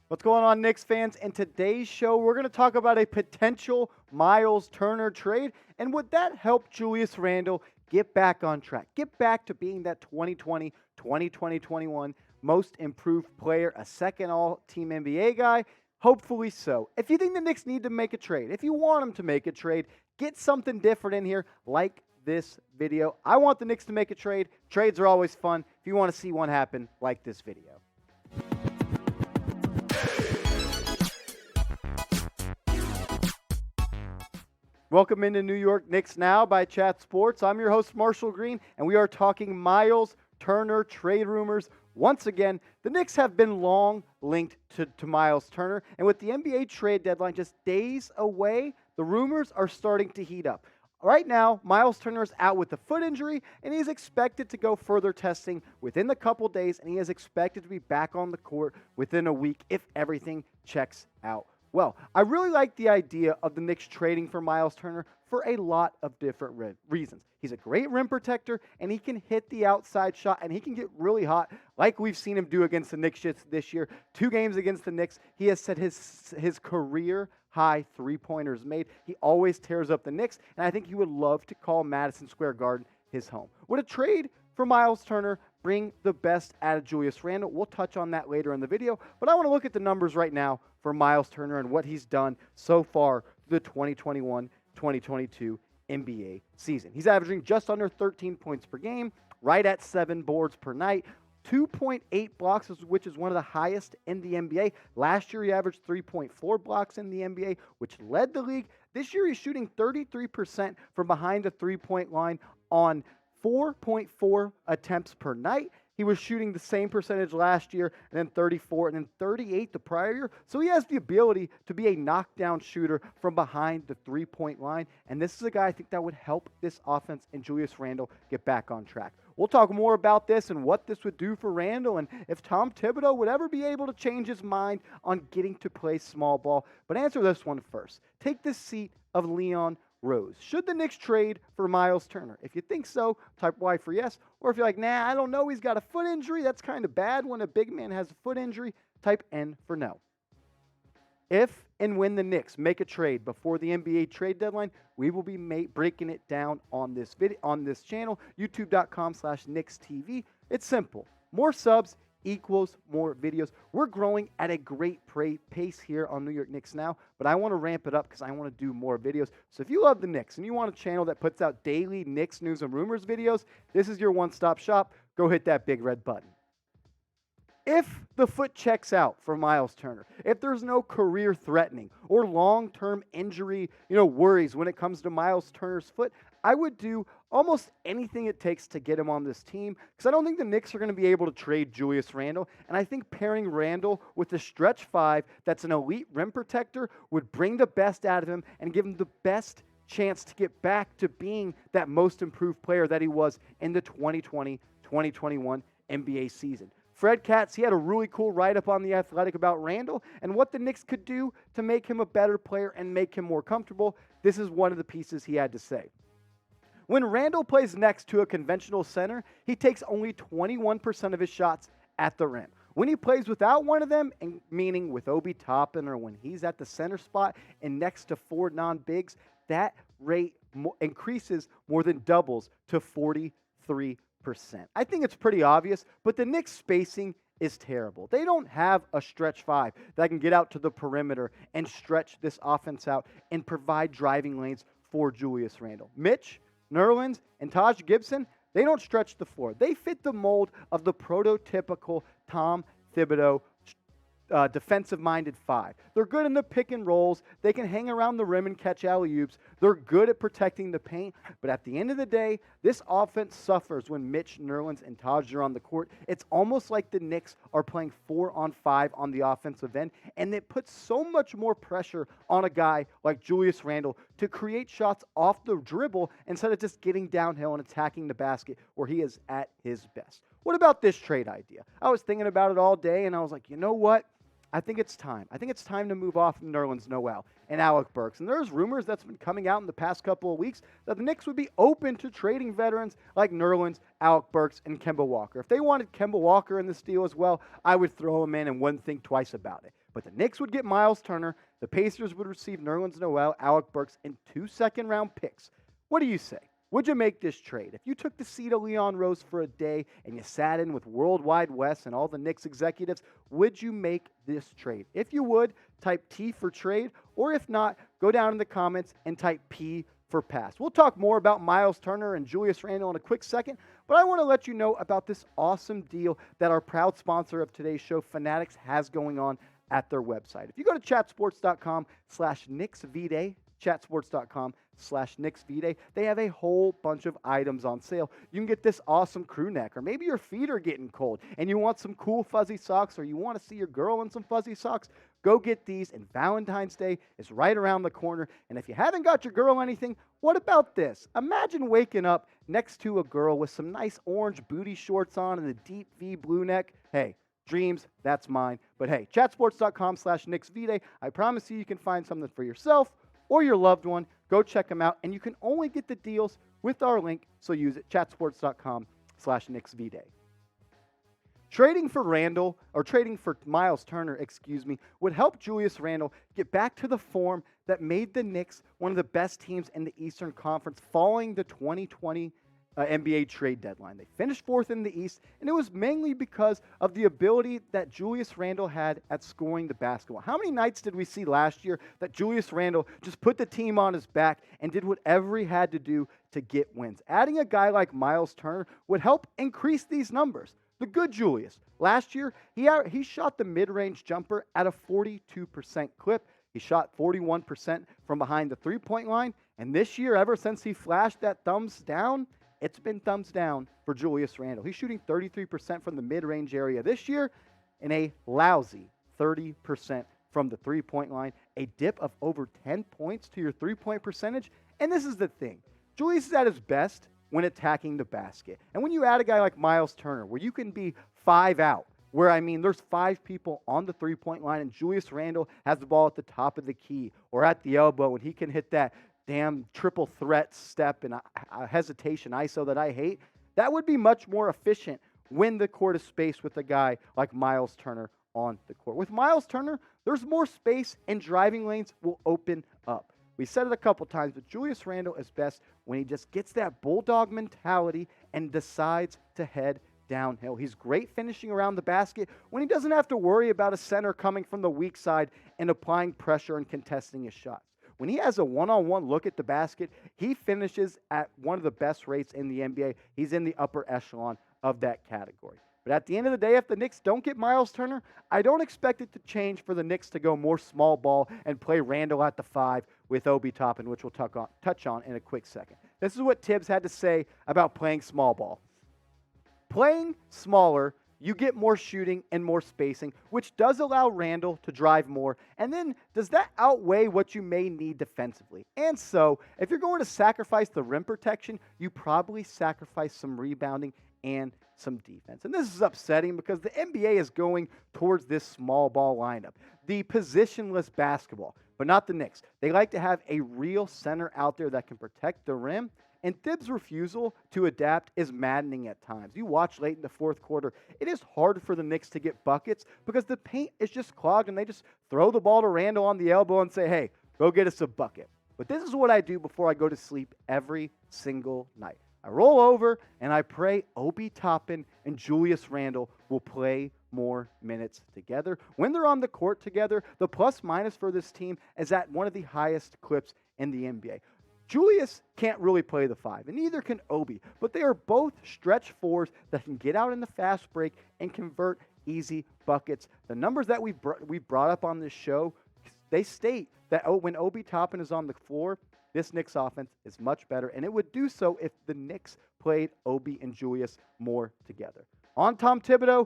What's going on, Knicks fans? In today's show, we're going to talk about a potential Myles Turner trade, and would that help Julius Randle get back on track, get back to being that 2020, 2021 most improved player, a second all-team NBA guy? Hopefully so. If you think the Knicks need to make a trade, if you want them to make a trade, get something different in here like this video. I want the Knicks to make a trade. Trades are always fun. If you want to see one happen, like this video. Welcome into New York Knicks Now by Chat Sports. I'm your host, Marshall Green, and we are talking Myles Turner trade rumors. Once again, the Knicks have been long linked to Myles Turner, and with the NBA trade deadline just days away, the rumors are starting to heat up. Right now, Myles Turner is out with a foot injury, and he is expected to go further testing within the couple days, and he is expected to be back on the court within a week if everything checks out well. I really like the idea of the Knicks trading for Myles Turner for a lot of different reasons. He's a great rim protector, and he can hit the outside shot, and he can get really hot like we've seen him do against the Knicks this year. 2 games against the Knicks, he has set his career high three-pointers made. He always tears up the Knicks, and I think he would love to call Madison Square Garden his home. Would a trade for Myles Turner bring the best out of Julius Randle? We'll touch on that later in the video, but I want to look at the numbers right now for Myles Turner and what he's done so far through the 2021-2022 NBA season. He's averaging just under 13 points per game, right at 7 boards per night, 2.8 blocks, which is one of the highest in the NBA. Last year, he averaged 3.4 blocks in the NBA, which led the league. This year, he's shooting 33% from behind the three-point line on 4.4 attempts per night. He was shooting the same percentage last year, and then 34, and then 38 the prior year. So he has the ability to be a knockdown shooter from behind the three-point line. And this is a guy I think that would help this offense and Julius Randle get back on track. We'll talk more about this and what this would do for Randle and if Tom Thibodeau would ever be able to change his mind on getting to play small ball. But answer this one first. Take the seat of Leon Rose. Should the Knicks trade for Myles Turner? If you think so, type Y for yes. Or if you're like, nah, I don't know, he's got a foot injury, that's kind of bad when a big man has a foot injury, type N for no. If and when the Knicks make a trade before the NBA trade deadline, we will be breaking it down on this video, on this channel, youtube.com/KnicksTV. It's simple. More subs equals more videos. We're growing at a great pace here on New York Knicks Now, but I want to ramp it up because I want to do more videos. So if you love the Knicks and you want a channel that puts out daily Knicks news and rumors videos, this is your one-stop shop. Go hit that big red button. If the foot checks out for Myles Turner, if there's no career threatening or long-term injury, worries when it comes to Myles Turner's foot, I would do almost anything it takes to get him on this team because I don't think the Knicks are going to be able to trade Julius Randle, and I think pairing Randle with a stretch 5 that's an elite rim protector would bring the best out of him and give him the best chance to get back to being that most improved player that he was in the 2020-2021 NBA season. Fred Katz, he had a really cool write-up on The Athletic about Randle and what the Knicks could do to make him a better player and make him more comfortable. This is one of the pieces he had to say. When Randle plays next to a conventional center, he takes only 21% of his shots at the rim. When he plays without one of them, meaning with Obi Toppin or when he's at the center spot and next to 4 non-bigs, that rate increases more than doubles to 43%. I think it's pretty obvious, but the Knicks' spacing is terrible. They don't have a stretch 5 that can get out to the perimeter and stretch this offense out and provide driving lanes for Julius Randle. Mitch, Nerlens, and Taj Gibson, they don't stretch the floor. They fit the mold of the prototypical Tom Thibodeau defensive-minded 5. They're good in the pick and rolls. They can hang around the rim and catch alley-oops. They're good at protecting the paint. But at the end of the day, this offense suffers when Mitch, Nerlens, and Taj are on the court. It's almost like the Knicks are playing 4-on-5 on the offensive end, and it puts so much more pressure on a guy like Julius Randle to create shots off the dribble instead of just getting downhill and attacking the basket where he is at his best. What about this trade idea? I was thinking about it all day, and I was like, you know what? I think it's time. I think it's time to move off Nerlens Noel and Alec Burks. And there's rumors that's been coming out in the past couple of weeks that the Knicks would be open to trading veterans like Nerlens, Alec Burks, and Kemba Walker. If they wanted Kemba Walker in this deal as well, I would throw him in and wouldn't think twice about it. But the Knicks would get Myles Turner, the Pacers would receive Nerlens Noel, Alec Burks, and 2 second-round picks. What do you say? Would you make this trade? If you took the seat of Leon Rose for a day and you sat in with Worldwide Wes and all the Knicks executives, would you make this trade? If you would, type T for trade, or if not, go down in the comments and type P for pass. We'll talk more about Myles Turner and Julius Randle in a quick second, but I want to let you know about this awesome deal that our proud sponsor of today's show, Fanatics, has going on at their website. If you go to chatsports.com/KnicksVDay, chatsports.com/KnicksVDay, they have a whole bunch of items on sale. You can get this awesome crew neck, or maybe your feet are getting cold and you want some cool fuzzy socks, or you want to see your girl in some fuzzy socks. Go get these, and Valentine's Day is right around the corner. And if you haven't got your girl anything, what about this? Imagine waking up next to a girl with some nice orange booty shorts on and a deep V blue neck. Hey, dreams, that's mine. But hey, chatsports.com/KnicksVDay. I promise you can find something for yourself or your loved one. Go check them out, and you can only get the deals with our link, so use it, chatsports.com/KnicksVDay. Trading for Myles Turner, would help Julius Randle get back to the form that made the Knicks one of the best teams in the Eastern Conference following the 2020 NBA trade deadline. They finished 4th in the East, and it was mainly because of the ability that Julius Randle had at scoring the basketball. How many nights did we see last year that Julius Randle just put the team on his back and did whatever he had to do to get wins? Adding a guy like Myles Turner would help increase these numbers. The good Julius, last year, he shot the mid-range jumper at a 42% clip. He shot 41% from behind the three-point line. And this year, ever since he flashed that thumbs down, it's been thumbs down for Julius Randle. He's shooting 33% from the mid-range area this year and a lousy 30% from the three-point line, a dip of over 10 points to your three-point percentage. And this is the thing. Julius is at his best when attacking the basket. And when you add a guy like Myles Turner, where you can be 5 out, there's 5 people on the three-point line, and Julius Randle has the ball at the top of the key or at the elbow, and he can hit that damn triple threat step and a hesitation ISO that I hate, that would be much more efficient when the court is spaced with a guy like Myles Turner on the court. With Myles Turner, there's more space and driving lanes will open up. We said it a couple times, but Julius Randle is best when he just gets that bulldog mentality and decides to head downhill. He's great finishing around the basket when he doesn't have to worry about a center coming from the weak side and applying pressure and contesting his shots. When he has a one-on-one look at the basket, he finishes at one of the best rates in the NBA. He's in the upper echelon of that category. But at the end of the day, if the Knicks don't get Myles Turner, I don't expect it to change for the Knicks to go more small ball and play Randle at the 5 with Obi Toppin, which we'll touch on in a quick second. This is what Tibbs had to say about playing small ball. Playing smaller, you get more shooting and more spacing, which does allow Randle to drive more. And then, does that outweigh what you may need defensively? And so, if you're going to sacrifice the rim protection, you probably sacrifice some rebounding and some defense. And this is upsetting because the NBA is going towards this small ball lineup, the positionless basketball, but not the Knicks. They like to have a real center out there that can protect the rim. And Thibs' refusal to adapt is maddening at times. You watch late in the fourth quarter, it is hard for the Knicks to get buckets because the paint is just clogged and they just throw the ball to Randle on the elbow and say, hey, go get us a bucket. But this is what I do before I go to sleep every single night. I roll over and I pray Obi Toppin and Julius Randle will play more minutes together. When they're on the court together, the plus-minus for this team is at one of the highest clips in the NBA. Julius can't really play the 5, and neither can Obi, but they are both stretch 4s that can get out in the fast break and convert easy buckets. The numbers that we've brought up on this show, they state that when Obi Toppin is on the floor, this Knicks offense is much better, and it would do so if the Knicks played Obi and Julius more together. On Tom Thibodeau,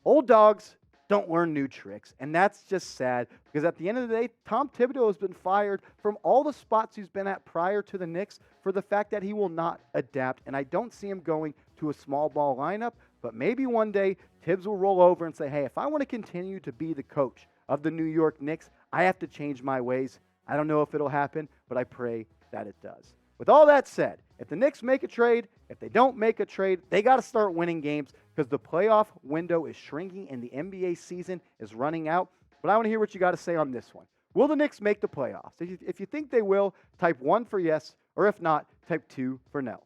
old dogs don't learn new tricks, and that's just sad because at the end of the day, Tom Thibodeau has been fired from all the spots he's been at prior to the Knicks for the fact that he will not adapt, and I don't see him going to a small ball lineup, but maybe one day Tibbs will roll over and say, hey, if I want to continue to be the coach of the New York Knicks, I have to change my ways. I don't know if it'll happen, but I pray that it does. With all that said, if the Knicks make a trade, if they don't make a trade, they got to start winning games because the playoff window is shrinking and the NBA season is running out. But I want to hear what you got to say on this one. Will the Knicks make the playoffs? If you think they will, type 1 for yes, or if not, type 2 for no.